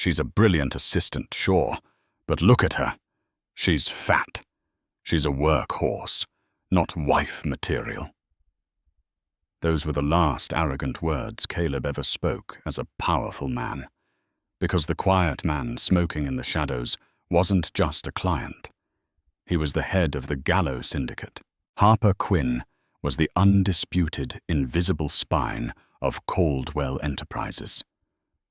She's a brilliant assistant, sure, but look at her. She's fat. She's a workhorse, not wife material." Those were the last arrogant words Caleb ever spoke as a powerful man, because the quiet man smoking in the shadows wasn't just a client. He was the head of the Gallo Syndicate. Harper Quinn was the undisputed, invisible spine of Caldwell Enterprises.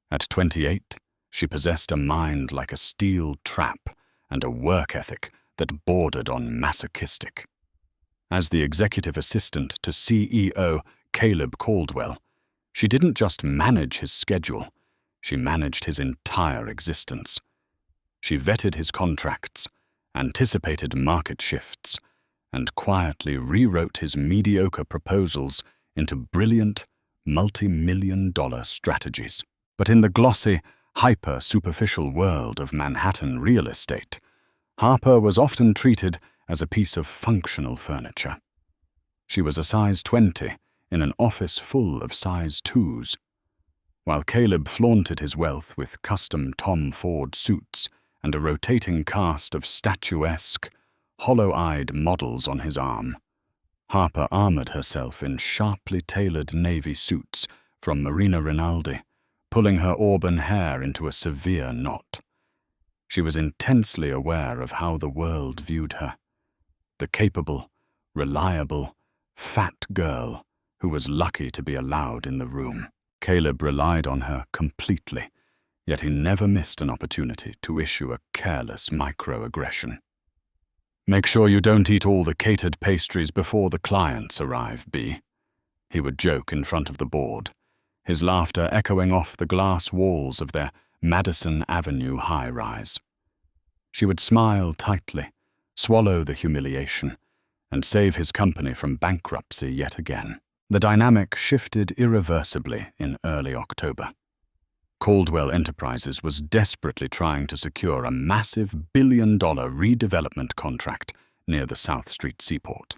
At 28, she possessed a mind like a steel trap and a work ethic that bordered on masochistic. As the executive assistant to CEO Caleb Caldwell, she didn't just manage his schedule, she managed his entire existence. She vetted his contracts, anticipated market shifts, and quietly rewrote his mediocre proposals into brilliant, multi-million-dollar strategies. But in the glossy, hyper-superficial world of Manhattan real estate, Harper was often treated as a piece of functional furniture. She was a size 20 in an office full of size 2s. While Caleb flaunted his wealth with custom Tom Ford suits and a rotating cast of statuesque, hollow-eyed models on his arm, Harper armored herself in sharply tailored navy suits from Marina Rinaldi, pulling her auburn hair into a severe knot. She was intensely aware of how the world viewed her. The capable, reliable, fat girl who was lucky to be allowed in the room. Caleb relied on her completely, yet he never missed an opportunity to issue a careless microaggression. "Make sure you don't eat all the catered pastries before the clients arrive, B," he would joke in front of the board, his laughter echoing off the glass walls of their Madison Avenue high-rise. She would smile tightly, swallow the humiliation, and save his company from bankruptcy yet again. The dynamic shifted irreversibly in early October. Caldwell Enterprises was desperately trying to secure a massive billion-dollar redevelopment contract near the South Street seaport.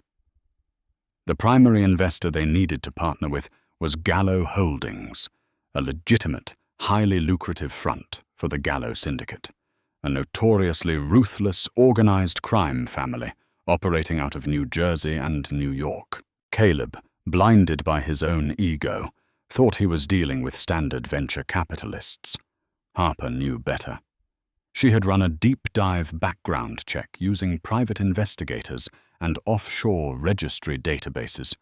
The primary investor they needed to partner with was Gallo Holdings, a legitimate, highly lucrative front for the Gallo Syndicate, a notoriously ruthless, organized crime family operating out of New Jersey and New York. Caleb, blinded by his own ego, thought he was dealing with standard venture capitalists. Harper knew better. She had run a deep-dive background check using private investigators and offshore registry databases.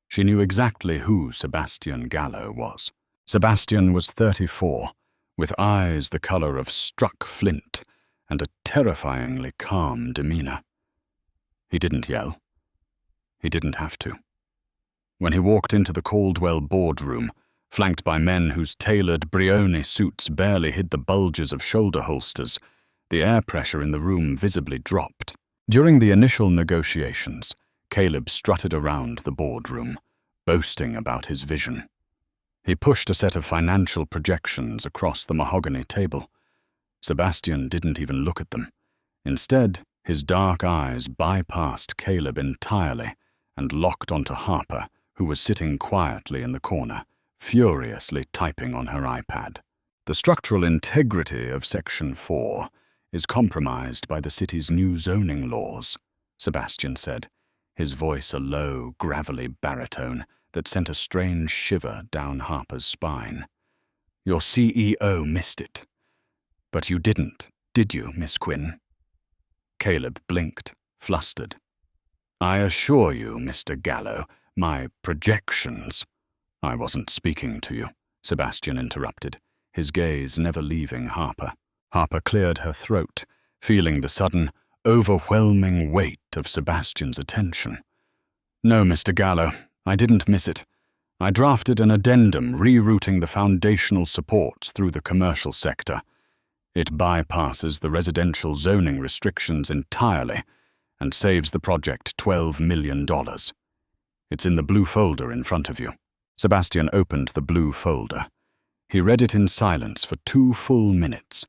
She knew exactly who Sebastian Gallo was. Sebastian was 34, with eyes the color of struck flint and a terrifyingly calm demeanor. He didn't yell. He didn't have to. When he walked into the Caldwell boardroom, flanked by men whose tailored Brioni suits barely hid the bulges of shoulder holsters, the air pressure in the room visibly dropped. During the initial negotiations, Caleb strutted around the boardroom, boasting about his vision. He pushed a set of financial projections across the mahogany table. Sebastian didn't even look at them. Instead, his dark eyes bypassed Caleb entirely and locked onto Harper, who was sitting quietly in the corner, furiously typing on her iPad. "The structural integrity of Section 4 is compromised by the city's new zoning laws," Sebastian said, his voice a low, gravelly baritone that sent a strange shiver down Harper's spine. "Your CEO missed it. But you didn't, did you, Miss Quinn?" Caleb blinked, flustered. "I assure you, Mr. Gallo, my projections—" "I wasn't speaking to you," Sebastian interrupted, his gaze never leaving Harper. Harper cleared her throat, feeling the sudden, overwhelming weight of Sebastian's attention. "No, Mr. Gallo, I didn't miss it. I drafted an addendum rerouting the foundational supports through the commercial sector. It bypasses the residential zoning restrictions entirely and saves the project $12 million. It's in the blue folder in front of you." Sebastian opened the blue folder. He read it in silence for 2 full minutes.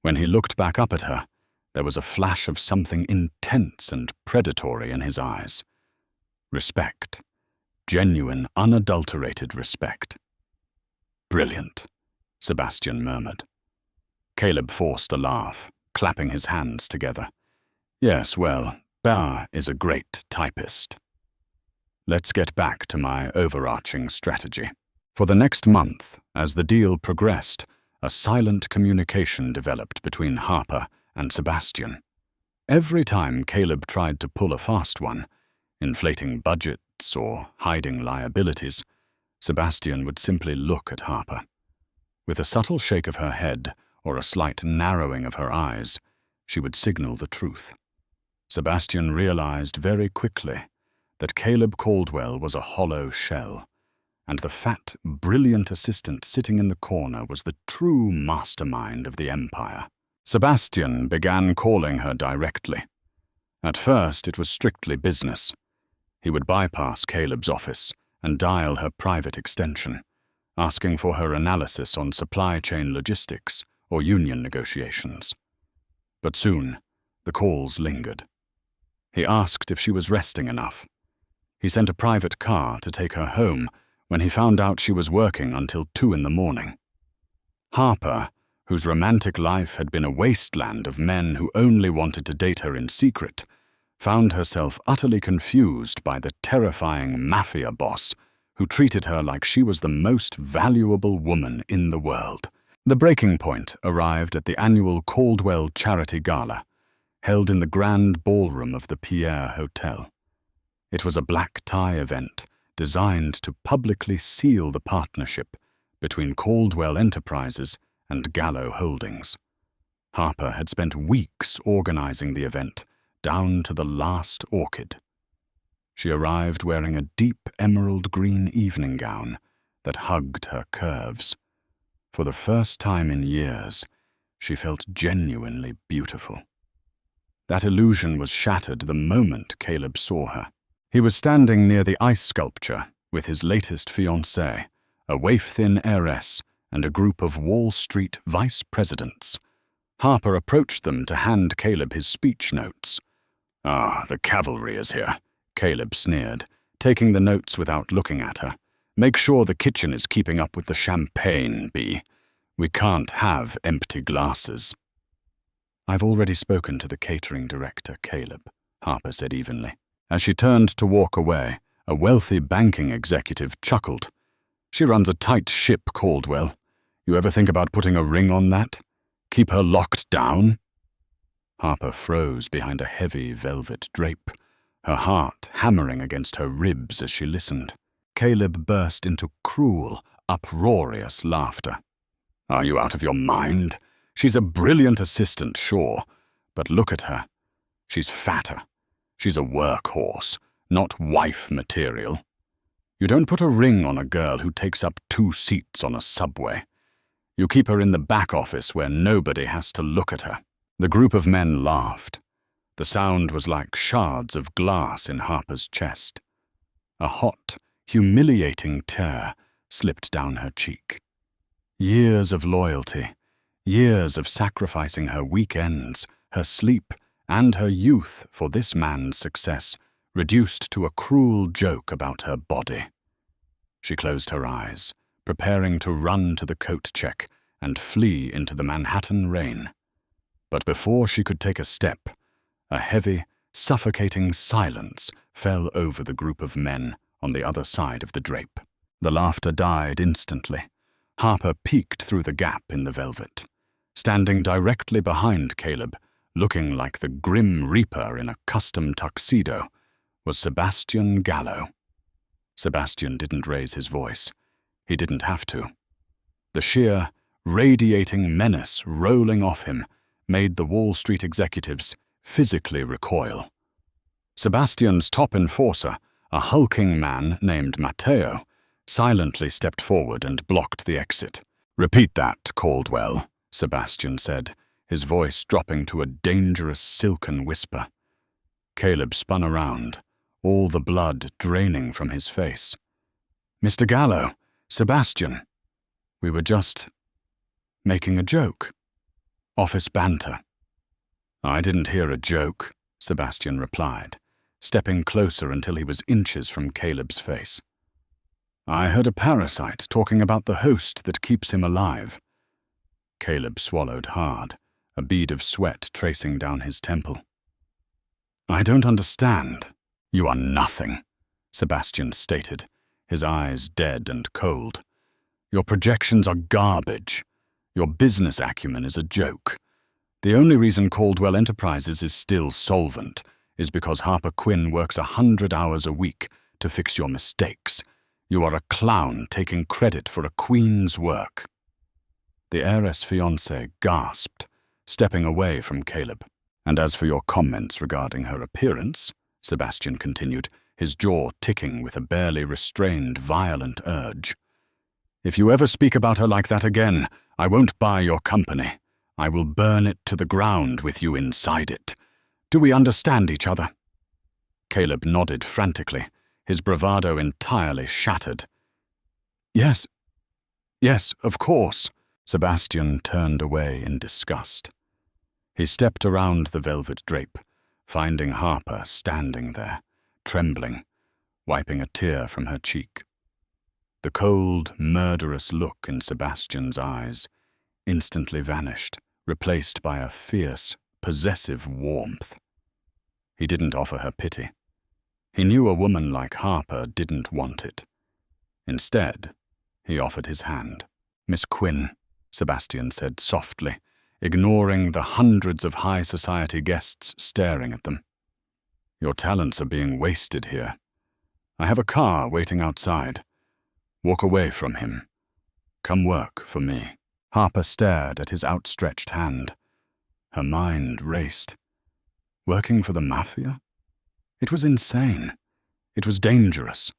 When he looked back up at her, there was a flash of something intense and predatory in his eyes. Respect. Genuine, unadulterated respect. "Brilliant," Sebastian murmured. Caleb forced a laugh, clapping his hands together. Yes, well, Bar is a great typist. Let's get back to my overarching strategy. For the next month, as the deal progressed, a silent communication developed between Harper and Sebastian. Every time Caleb tried to pull a fast one, inflating budgets or hiding liabilities, Sebastian would simply look at Harper. With a subtle shake of her head or a slight narrowing of her eyes, she would signal the truth. Sebastian realized very quickly that Caleb Caldwell was a hollow shell, and the fat, brilliant assistant sitting in the corner was the true mastermind of the empire. Sebastian began calling her directly. At first, it was strictly business. He would bypass Caleb's office and dial her private extension, asking for her analysis on supply chain logistics or union negotiations. But soon, the calls lingered. He asked if she was resting enough. He sent a private car to take her home when he found out she was working until 2 a.m. Harper, whose romantic life had been a wasteland of men who only wanted to date her in secret, found herself utterly confused by the terrifying Mafia boss who treated her like she was the most valuable woman in the world. The breaking point arrived at the annual Caldwell Charity Gala, held in the grand ballroom of the Pierre Hotel. It was a black tie event designed to publicly seal the partnership between Caldwell Enterprises and Gallo Holdings. Harper had spent weeks organizing the event, down to the last orchid. She arrived wearing a deep emerald green evening gown that hugged her curves. For the first time in years, she felt genuinely beautiful. That illusion was shattered the moment Caleb saw her. He was standing near the ice sculpture with his latest fiancée, a waif-thin heiress, and a group of Wall Street vice presidents. Harper approached them to hand Caleb his speech notes. "Ah, the cavalry is here," Caleb sneered, taking the notes without looking at her. "Make sure the kitchen is keeping up with the champagne, B. We can't have empty glasses." "I've already spoken to the catering director, Caleb," Harper said evenly. As she turned to walk away, a wealthy banking executive chuckled. "She runs a tight ship, Caldwell. You ever think about putting a ring on that? Keep her locked down?" Harper froze behind a heavy velvet drape, her heart hammering against her ribs as she listened. Caleb burst into cruel, uproarious laughter. "Are you out of your mind? She's a brilliant assistant, sure, but look at her. She's fatter. She's a workhorse, not wife material. You don't put a ring on a girl who takes up 2 seats on a subway. You keep her in the back office where nobody has to look at her." The group of men laughed. The sound was like shards of glass in Harper's chest. A hot, humiliating tear slipped down her cheek. Years of loyalty, years of sacrificing her weekends, her sleep, and her youth for this man's success, reduced to a cruel joke about her body. She closed her eyes, preparing to run to the coat check and flee into the Manhattan rain. But before she could take a step, a heavy, suffocating silence fell over the group of men on the other side of the drape. The laughter died instantly. Harper peeked through the gap in the velvet. Standing directly behind Caleb, looking like the Grim Reaper in a custom tuxedo, was Sebastian Gallo. Sebastian didn't raise his voice. He didn't have to. The sheer, radiating menace rolling off him made the Wall Street executives physically recoil. Sebastian's top enforcer, a hulking man named Matteo, silently stepped forward and blocked the exit. "Repeat that, Caldwell," Sebastian said, his voice dropping to a dangerous silken whisper. Caleb spun around, all the blood draining from his face. "Mr. Gallo, Sebastian, we were just making a joke. Office banter." "I didn't hear a joke," Sebastian replied, stepping closer until he was inches from Caleb's face. "I heard a parasite talking about the host that keeps him alive." Caleb swallowed hard, a bead of sweat tracing down his temple. "I don't understand." "You are nothing," Sebastian stated, his eyes dead and cold. "Your projections are garbage. Your business acumen is a joke. The only reason Caldwell Enterprises is still solvent is because Harper Quinn works 100 hours a week to fix your mistakes. You are a clown taking credit for a queen's work." The heiress fiancée gasped, stepping away from Caleb. "And as for your comments regarding her appearance," Sebastian continued, his jaw ticking with a barely restrained violent urge, "if you ever speak about her like that again, I won't buy your company. I will burn it to the ground with you inside it. Do we understand each other?" Caleb nodded frantically, his bravado entirely shattered. Yes, of course." Sebastian turned away in disgust. He stepped around the velvet drape, finding Harper standing there, trembling, wiping a tear from her cheek. The cold, murderous look in Sebastian's eyes instantly vanished, replaced by a fierce, possessive warmth. He didn't offer her pity. He knew a woman like Harper didn't want it. Instead, he offered his hand. "Miss Quinn," Sebastian said softly, ignoring the hundreds of high society guests staring at them. "Your talents are being wasted here. I have a car waiting outside. Walk away from him. Come work for me." Harper stared at his outstretched hand. Her mind raced. Working for the Mafia? It was insane. It was dangerous.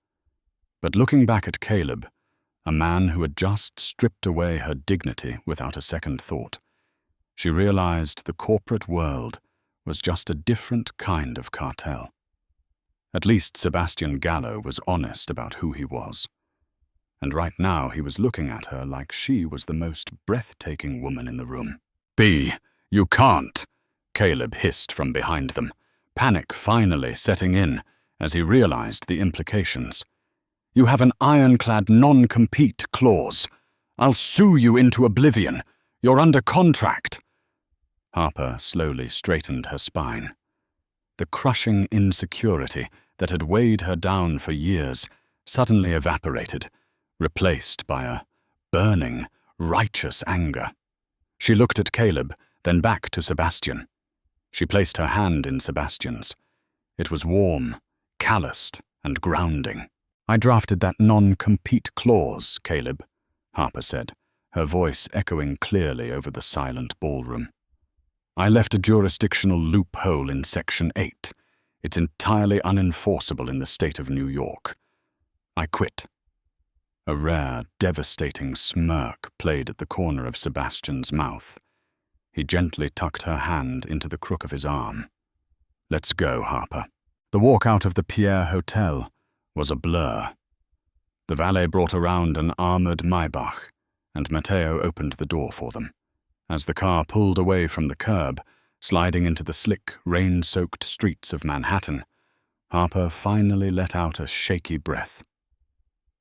But looking back at Caleb, a man who had just stripped away her dignity without a second thought, she realized the corporate world was just a different kind of cartel. At least Sebastian Gallo was honest about who he was. And right now he was looking at her like she was the most breathtaking woman in the room. "B, you can't," Caleb hissed from behind them, panic finally setting in as he realized the implications. "You have an ironclad non-compete clause. I'll sue you into oblivion. You're under contract." Harper slowly straightened her spine. The crushing insecurity that had weighed her down for years suddenly evaporated, replaced by a burning, righteous anger. She looked at Caleb, then back to Sebastian. She placed her hand in Sebastian's. It was warm, calloused, and grounding. "I drafted that non-compete clause, Caleb," Harper said, her voice echoing clearly over the silent ballroom. "I left a jurisdictional loophole in Section 8. It's entirely unenforceable in the state of New York. I quit." A rare, devastating smirk played at the corner of Sebastian's mouth. He gently tucked her hand into the crook of his arm. "Let's go, Harper." The walk out of the Pierre Hotel was a blur. The valet brought around an armored Maybach, and Matteo opened the door for them. As the car pulled away from the curb, sliding into the slick, rain-soaked streets of Manhattan, Harper finally let out a shaky breath.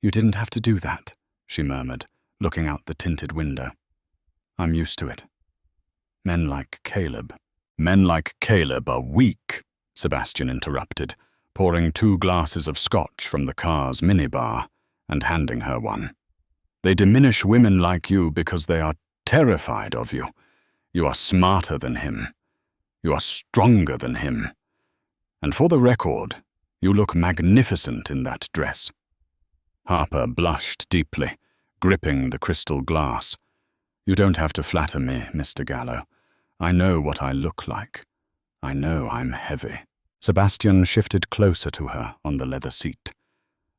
"You didn't have to do that," she murmured, looking out the tinted window. "I'm used to it." Men like Caleb are weak," Sebastian interrupted, pouring 2 glasses of scotch from the car's minibar and handing her one. "They diminish women like you because they are terrified of you. You are smarter than him. You are stronger than him. And for the record, you look magnificent in that dress." Harper blushed deeply, gripping the crystal glass. "You don't have to flatter me, Mr. Gallo. I know what I look like. I know I'm heavy." Sebastian shifted closer to her on the leather seat.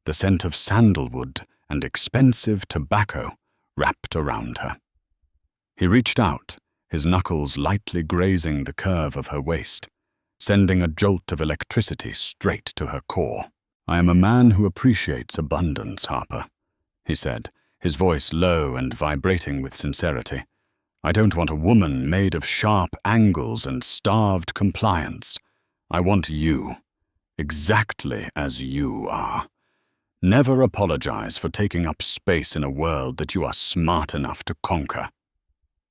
The scent of sandalwood and expensive tobacco wrapped around her. He reached out, his knuckles lightly grazing the curve of her waist, sending a jolt of electricity straight to her core. "I am a man who appreciates abundance, Harper," he said, his voice low and vibrating with sincerity. "I don't want a woman made of sharp angles and starved compliance. I want you, exactly as you are. Never apologize for taking up space in a world that you are smart enough to conquer."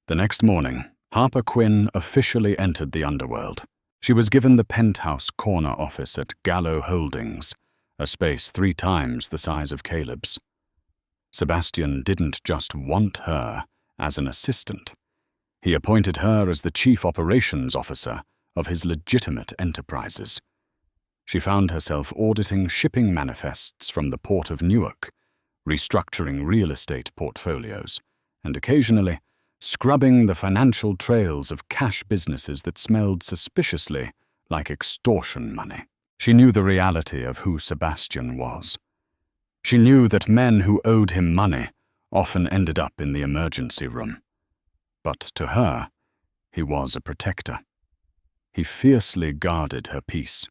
The next morning, Harper Quinn officially entered the underworld. She was given the penthouse corner office at Gallo Holdings, a space 3 times the size of Caleb's. Sebastian didn't just want her as an assistant. He appointed her as the chief operations officer of his legitimate enterprises. She found herself auditing shipping manifests from the port of Newark, restructuring real estate portfolios, and occasionally scrubbing the financial trails of cash businesses that smelled suspiciously like extortion money. She knew the reality of who Sebastian was. She knew that men who owed him money often ended up in the emergency room. But to her, he was a protector. He fiercely guarded her peace.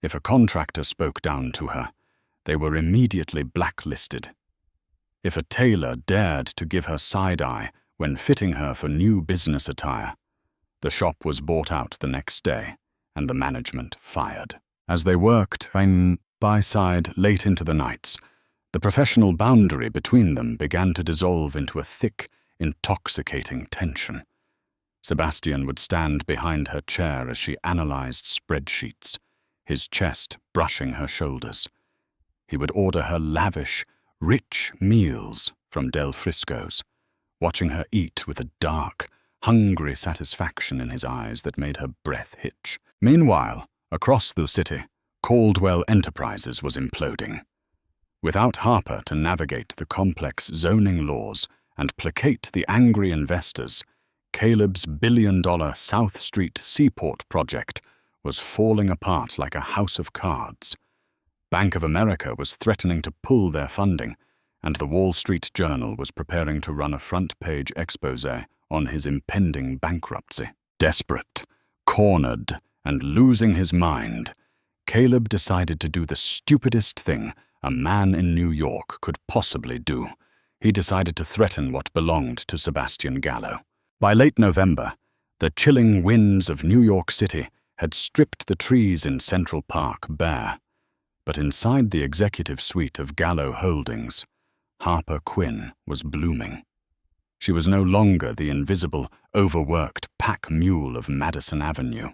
If a contractor spoke down to her, they were immediately blacklisted. If a tailor dared to give her side-eye when fitting her for new business attire, the shop was bought out the next day and the management fired. As they worked by side late into the nights, the professional boundary between them began to dissolve into a thick, intoxicating tension. Sebastian would stand behind her chair as she analyzed spreadsheets, his chest brushing her shoulders. He would order her lavish, rich meals from Del Frisco's, watching her eat with a dark, hungry satisfaction in his eyes that made her breath hitch. Meanwhile, across the city, Caldwell Enterprises was imploding. Without Harper to navigate the complex zoning laws and placate the angry investors, Caleb's billion-dollar South Street Seaport project was falling apart like a house of cards. Bank of America was threatening to pull their funding, and the Wall Street Journal was preparing to run a front-page exposé on his impending bankruptcy. Desperate, cornered, and losing his mind, Caleb decided to do the stupidest thing a man in New York could possibly do. He decided to threaten what belonged to Sebastian Gallo. By late November, the chilling winds of New York City had stripped the trees in Central Park bare. But inside the executive suite of Gallo Holdings, Harper Quinn was blooming. She was no longer the invisible, overworked pack mule of Madison Avenue.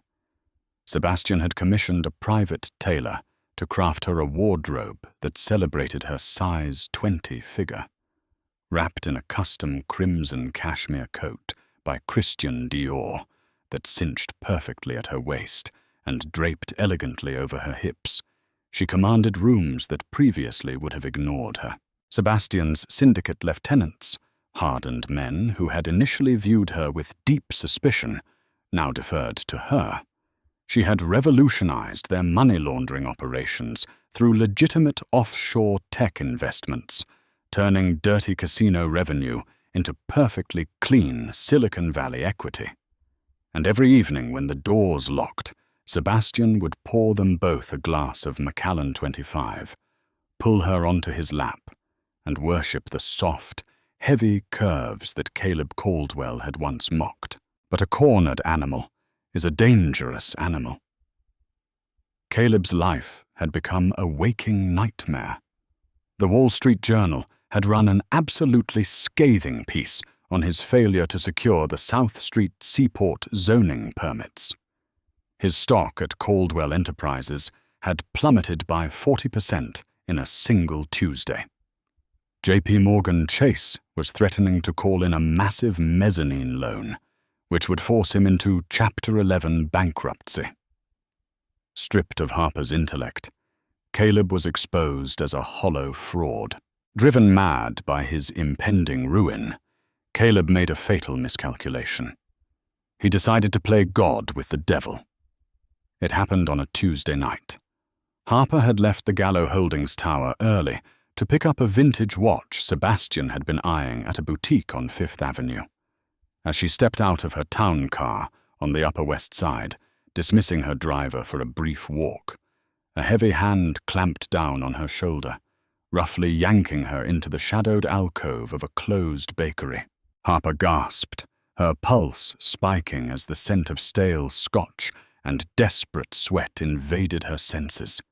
Sebastian had commissioned a private tailor to craft her a wardrobe that celebrated her size 20 figure. Wrapped in a custom crimson cashmere coat by Christian Dior that cinched perfectly at her waist and draped elegantly over her hips, she commanded rooms that previously would have ignored her. Sebastian's syndicate lieutenants, hardened men who had initially viewed her with deep suspicion, now deferred to her. She had revolutionized their money laundering operations through legitimate offshore tech investments, turning dirty casino revenue into perfectly clean Silicon Valley equity. And every evening when the doors locked, Sebastian would pour them both a glass of Macallan 25, pull her onto his lap, and worship the soft, heavy curves that Caleb Caldwell had once mocked. But a cornered animal is a dangerous animal. Caleb's life had become a waking nightmare. The Wall Street Journal had run an absolutely scathing piece on his failure to secure the South Street Seaport zoning permits. His stock at Caldwell Enterprises had plummeted by 40% in a single Tuesday. J.P. Morgan Chase was threatening to call in a massive mezzanine loan, which would force him into Chapter 11 bankruptcy. Stripped of Harper's intellect, Caleb was exposed as a hollow fraud. Driven mad by his impending ruin, Caleb made a fatal miscalculation. He decided to play God with the devil. It happened on a Tuesday night. Harper had left the Gallo Holdings tower early to pick up a vintage watch Sebastian had been eyeing at a boutique on Fifth Avenue. As she stepped out of her town car on the Upper West Side, dismissing her driver for a brief walk, a heavy hand clamped down on her shoulder, roughly yanking her into the shadowed alcove of a closed bakery. Harper gasped, her pulse spiking as the scent of stale scotch and desperate sweat invaded her senses.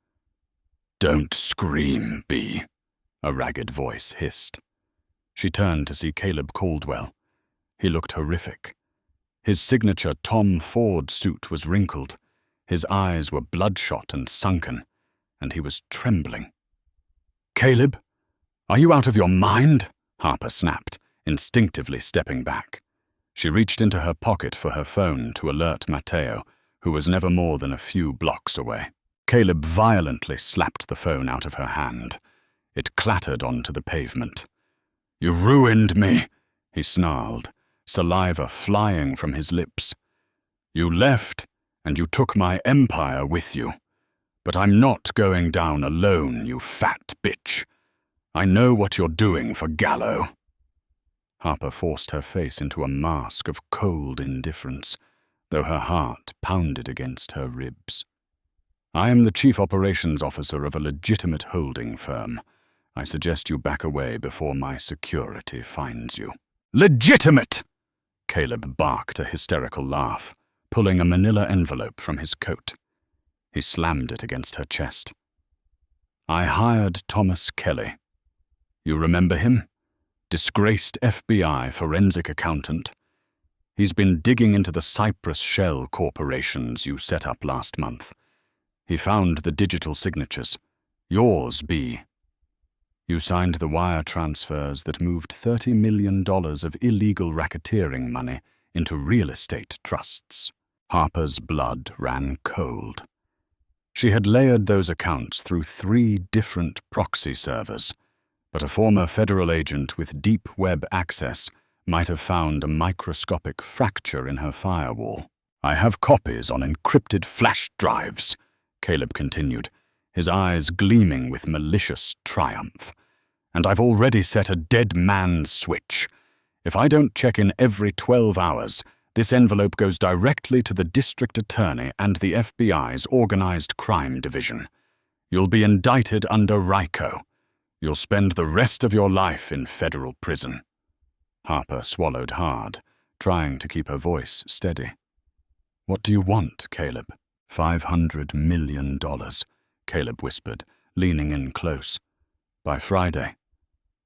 "Don't scream, Bee," a ragged voice hissed. She turned to see Caleb Caldwell. He looked horrific. His signature Tom Ford suit was wrinkled, his eyes were bloodshot and sunken, and he was trembling. "Caleb, are you out of your mind?" Harper snapped, instinctively stepping back. She reached into her pocket for her phone to alert Matteo, who was never more than a few blocks away. Caleb violently slapped the phone out of her hand. It clattered onto the pavement. "You ruined me," he snarled, saliva flying from his lips. "You left, and you took my empire with you. But I'm not going down alone, you fat bitch. I know what you're doing for Gallo." Harper forced her face into a mask of cold indifference, though her heart pounded against her ribs. "I am the chief operations officer of a legitimate holding firm. I suggest you back away before my security finds you." "Legitimate!" Caleb barked a hysterical laugh, pulling a manila envelope from his coat. He slammed it against her chest. "I hired Thomas Kelly. You remember him? Disgraced FBI forensic accountant. He's been digging into the Cypress Shell corporations you set up last month. He found the digital signatures. Yours, B. You signed the wire transfers that moved $30 million of illegal racketeering money into real estate trusts." Harper's blood ran cold. She had layered those accounts through 3 different proxy servers, but a former federal agent with deep web access might have found a microscopic fracture in her firewall. "I have copies on encrypted flash drives," Caleb continued, his eyes gleaming with malicious triumph. "And I've already set a dead man's switch. If I don't check in every 12 hours, this envelope goes directly to the district attorney and the FBI's Organized Crime Division. You'll be indicted under RICO. You'll spend the rest of your life in federal prison." Harper swallowed hard, trying to keep her voice steady. "What do you want, Caleb?" $500 million, Caleb whispered, leaning in close. "By Friday.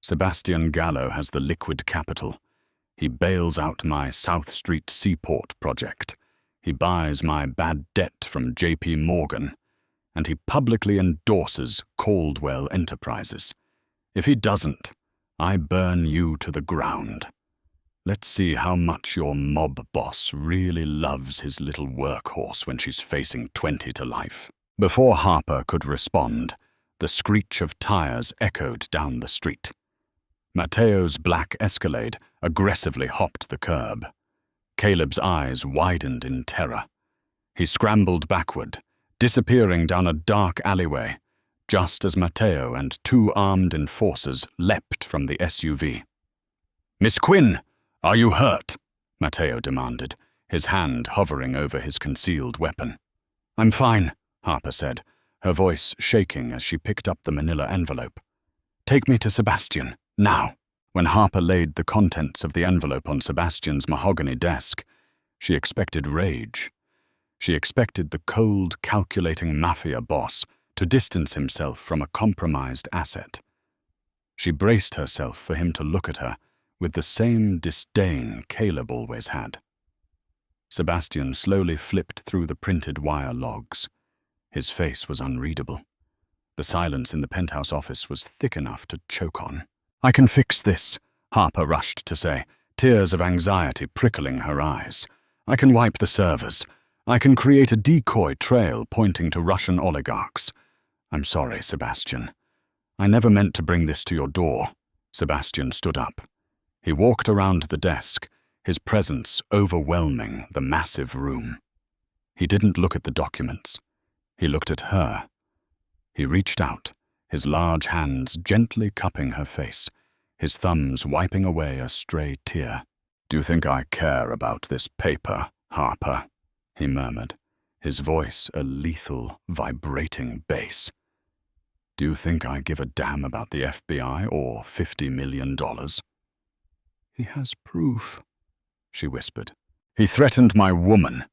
Sebastian Gallo has the liquid capital. He bails out my South Street Seaport project. He buys my bad debt from J.P. Morgan. And he publicly endorses Caldwell Enterprises. If he doesn't, I burn you to the ground. Let's see how much your mob boss really loves his little workhorse when she's facing 20 to life." Before Harper could respond, the screech of tires echoed down the street. Matteo's black Escalade aggressively hopped the curb. Caleb's eyes widened in terror. He scrambled backward, disappearing down a dark alleyway, just as Matteo and 2 armed enforcers leapt from the SUV. "Miss Quinn, are you hurt?" Matteo demanded, his hand hovering over his concealed weapon. "I'm fine," Harper said, her voice shaking as she picked up the manila envelope. "Take me to Sebastian, now." When Harper laid the contents of the envelope on Sebastian's mahogany desk, she expected rage. She expected the cold, calculating Mafia boss to distance himself from a compromised asset. She braced herself for him to look at her with the same disdain Caleb always had. Sebastian slowly flipped through the printed wire logs. His face was unreadable. The silence in the penthouse office was thick enough to choke on. "I can fix this," Harper rushed to say, tears of anxiety prickling her eyes. "I can wipe the servers. I can create a decoy trail pointing to Russian oligarchs. I'm sorry, Sebastian. I never meant to bring this to your door." Sebastian stood up. He walked around the desk, his presence overwhelming the massive room. He didn't look at the documents. He looked at her. He reached out, his large hands gently cupping her face, his thumbs wiping away a stray tear. "Do you think I care about this paper, Harper?" he murmured, his voice a lethal, vibrating bass. "Do you think I give a damn about the FBI or $50 million? "He has proof," she whispered. "He threatened my woman,"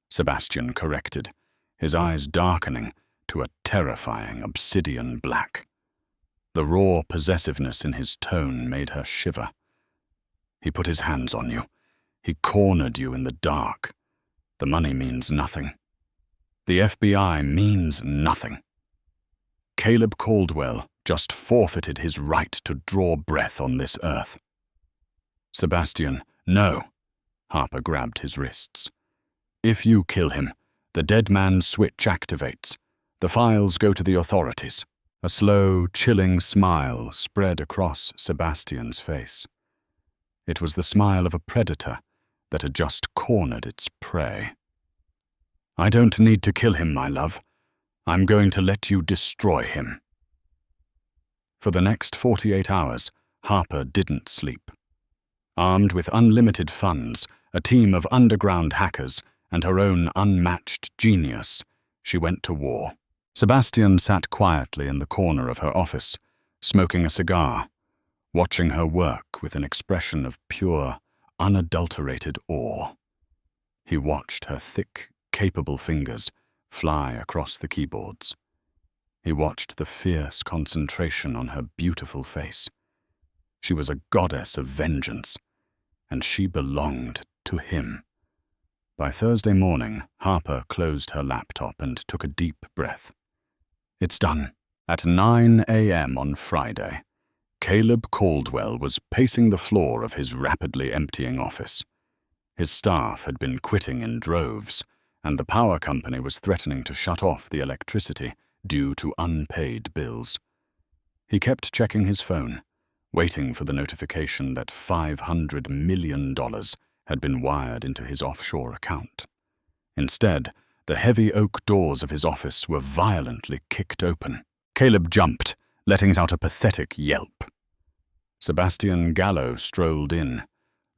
Sebastian corrected, his eyes darkening to a terrifying obsidian black. The raw possessiveness in his tone made her shiver. "He put his hands on you. He cornered you in the dark. The money means nothing. The FBI means nothing. Caleb Caldwell just forfeited his right to draw breath on this earth. Sebastian, no. Harper grabbed his wrists. If you kill him, the dead man's switch activates. The files go to the authorities. A slow, chilling smile spread across Sebastian's face. It was the smile of a predator that had just cornered its prey. I don't need to kill him, my love. I'm going to let you destroy him. For the next 48 hours, Harper didn't sleep. Armed with unlimited funds, a team of underground hackers, and her own unmatched genius, she went to war. Sebastian sat quietly in the corner of her office, smoking a cigar, watching her work with an expression of pure, unadulterated awe. He watched her thick, capable fingers fly across the keyboards. He watched the fierce concentration on her beautiful face. She was a goddess of vengeance, and she belonged to him. By Thursday morning, Harper closed her laptop and took a deep breath. It's done. At 9 a.m. on Friday, Caleb Caldwell was pacing the floor of his rapidly emptying office. His staff had been quitting in droves, and the power company was threatening to shut off the electricity due to unpaid bills. He kept checking his phone, waiting for the notification that $500 million had been wired into his offshore account. Instead, the heavy oak doors of his office were violently kicked open. Caleb jumped, letting out a pathetic yelp. Sebastian Gallo strolled in,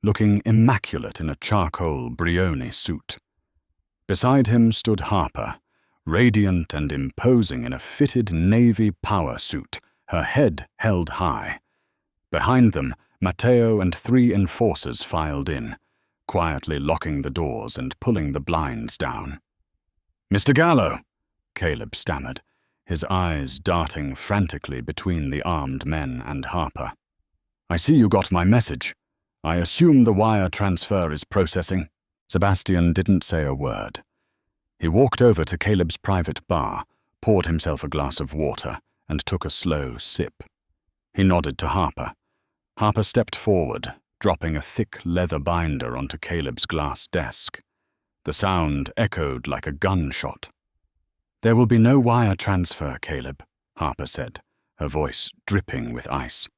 looking immaculate in a charcoal Brioni suit. Beside him stood Harper, radiant and imposing in a fitted navy power suit, her head held high. Behind them, Matteo and 3 enforcers filed in, quietly locking the doors and pulling the blinds down. "Mr. Gallo," Caleb stammered, his eyes darting frantically between the armed men and Harper. "I see you got my message. I assume the wire transfer is processing." Sebastian didn't say a word. He walked over to Caleb's private bar, poured himself a glass of water, and took a slow sip. He nodded to Harper. Harper stepped forward, dropping a thick leather binder onto Caleb's glass desk. The sound echoed like a gunshot. "There will be no wire transfer, Caleb," Harper said, her voice dripping with ice.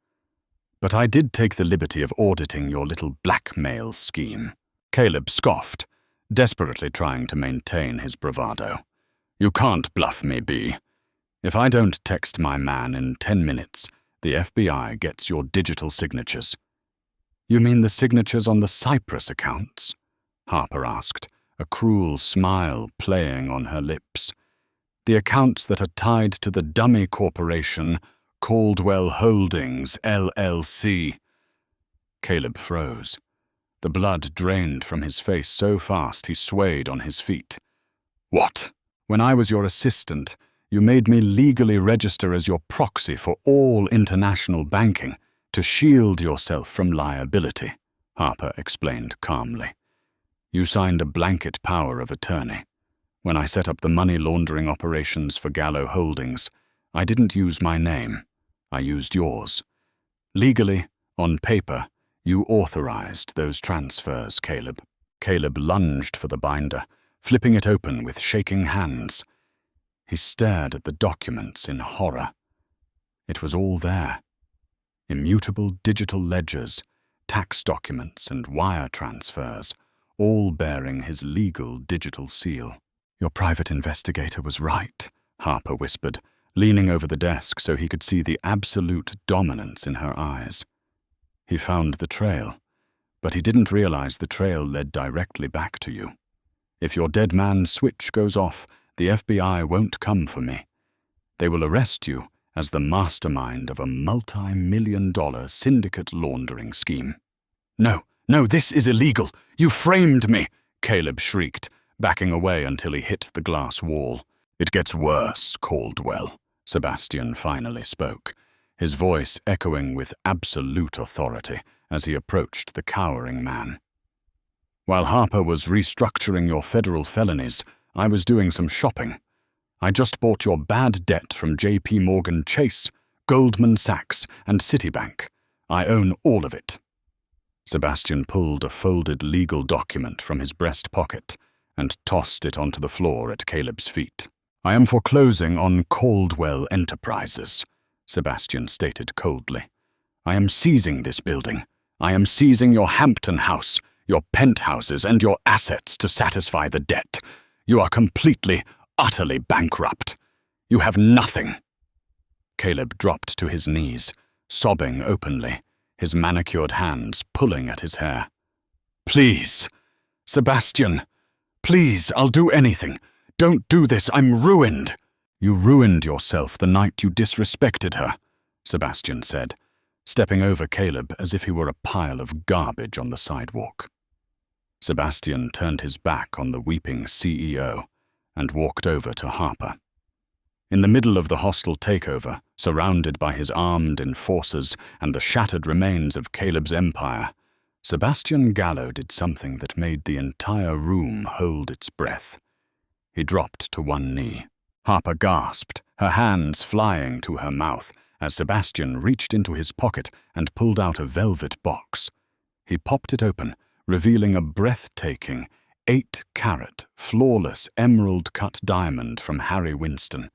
"But I did take the liberty of auditing your little blackmail scheme." Caleb scoffed, desperately trying to maintain his bravado. "You can't bluff me, B. If I don't text my man in 10 minutes, the FBI gets your digital signatures." "You mean the signatures on the Cyprus accounts?" Harper asked, a cruel smile playing on her lips. "The accounts that are tied to the dummy corporation, Caldwell Holdings, LLC. Caleb froze. The blood drained from his face so fast he swayed on his feet. "What? When I was your assistant, you made me legally register as your proxy for all international banking to shield yourself from liability," Harper explained calmly. "You signed a blanket power of attorney. When I set up the money laundering operations for Gallo Holdings, I didn't use my name. I used yours. Legally, on paper, you authorized those transfers, Caleb." Caleb lunged for the binder, flipping it open with shaking hands. He stared at the documents in horror. It was all there. Immutable digital ledgers, tax documents, and wire transfers, all bearing his legal digital seal. "Your private investigator was right," Harper whispered, leaning over the desk so he could see the absolute dominance in her eyes. "He found the trail, but he didn't realize the trail led directly back to you. If your dead man's switch goes off, the FBI won't come for me. They will arrest you as the mastermind of a multi-million-dollar syndicate laundering scheme." No, this is illegal. You framed me," Caleb shrieked, backing away until he hit the glass wall. "It gets worse, Caldwell," Sebastian finally spoke, his voice echoing with absolute authority as he approached the cowering man. While Harper was restructuring your federal felonies, I was doing some shopping. I just bought your bad debt from J.P. Morgan Chase, Goldman Sachs, and Citibank. I own all of it." Sebastian pulled a folded legal document from his breast pocket and tossed it onto the floor at Caleb's feet. "I am foreclosing on Caldwell Enterprises," Sebastian stated coldly. "I am seizing this building. I am seizing your Hampton house, your penthouses, and your assets to satisfy the debt. You are completely, utterly bankrupt. You have nothing." Caleb dropped to his knees, sobbing openly, his manicured hands pulling at his hair. "Please, Sebastian, please, I'll do anything. Don't do this, I'm ruined." "You ruined yourself the night you disrespected her," Sebastian said, stepping over Caleb as if he were a pile of garbage on the sidewalk. Sebastian turned his back on the weeping CEO and walked over to Harper. In the middle of the hostile takeover, surrounded by his armed enforcers and the shattered remains of Caleb's empire, Sebastian Gallo did something that made the entire room hold its breath. He dropped to one knee. Harper gasped, her hands flying to her mouth, as Sebastian reached into his pocket and pulled out a velvet box. He popped it open, revealing a breathtaking, 8-carat, flawless emerald-cut diamond from Harry Winston.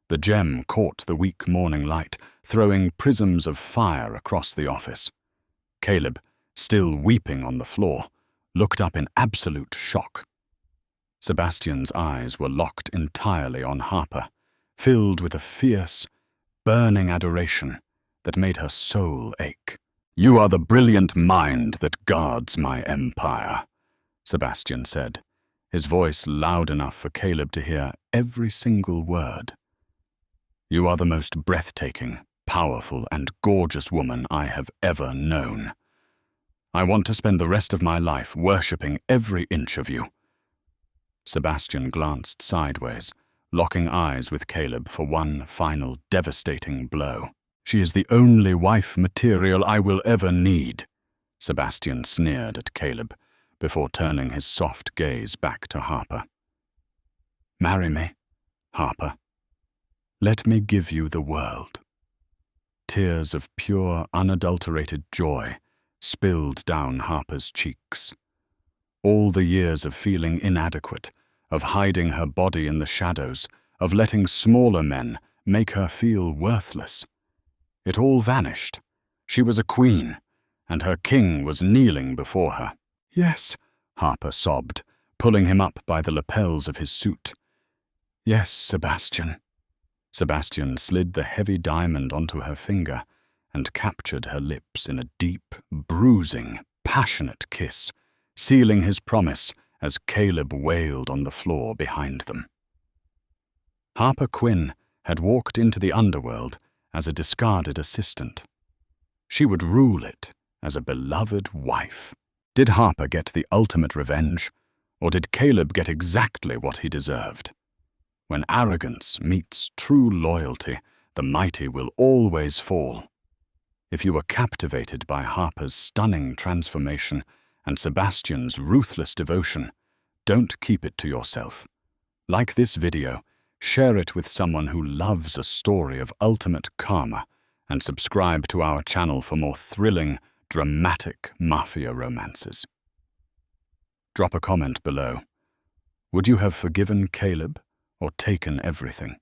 The gem caught the weak morning light, throwing prisms of fire across the office. Caleb, still weeping on the floor, looked up in absolute shock. Sebastian's eyes were locked entirely on Harper, filled with a fierce, burning adoration that made her soul ache. "You are the brilliant mind that guards my empire," Sebastian said, his voice loud enough for Caleb to hear every single word. "You are the most breathtaking, powerful, and gorgeous woman I have ever known. I want to spend the rest of my life worshipping every inch of you." Sebastian glanced sideways, locking eyes with Caleb for one final devastating blow. "She is the only wife material I will ever need," Sebastian sneered at Caleb, before turning his soft gaze back to Harper. "Marry me, Harper. Let me give you the world." Tears of pure, unadulterated joy spilled down Harper's cheeks. All the years of feeling inadequate, of hiding her body in the shadows, of letting smaller men make her feel worthless. It all vanished. She was a queen, and her king was kneeling before her. "Yes," Harper sobbed, pulling him up by the lapels of his suit. "Yes, Sebastian." Sebastian slid the heavy diamond onto her finger and captured her lips in a deep, bruising, passionate kiss, sealing his promise as Caleb wailed on the floor behind them. Harper Quinn had walked into the underworld as a discarded assistant. She would rule it as a beloved wife. Did Harper get the ultimate revenge, or did Caleb get exactly what he deserved? When arrogance meets true loyalty, the mighty will always fall. If you were captivated by Harper's stunning transformation and Sebastian's ruthless devotion, don't keep it to yourself. Like this video, share it with someone who loves a story of ultimate karma, and subscribe to our channel for more thrilling, dramatic Mafia romances. Drop a comment below. Would you have forgiven Caleb or taken everything?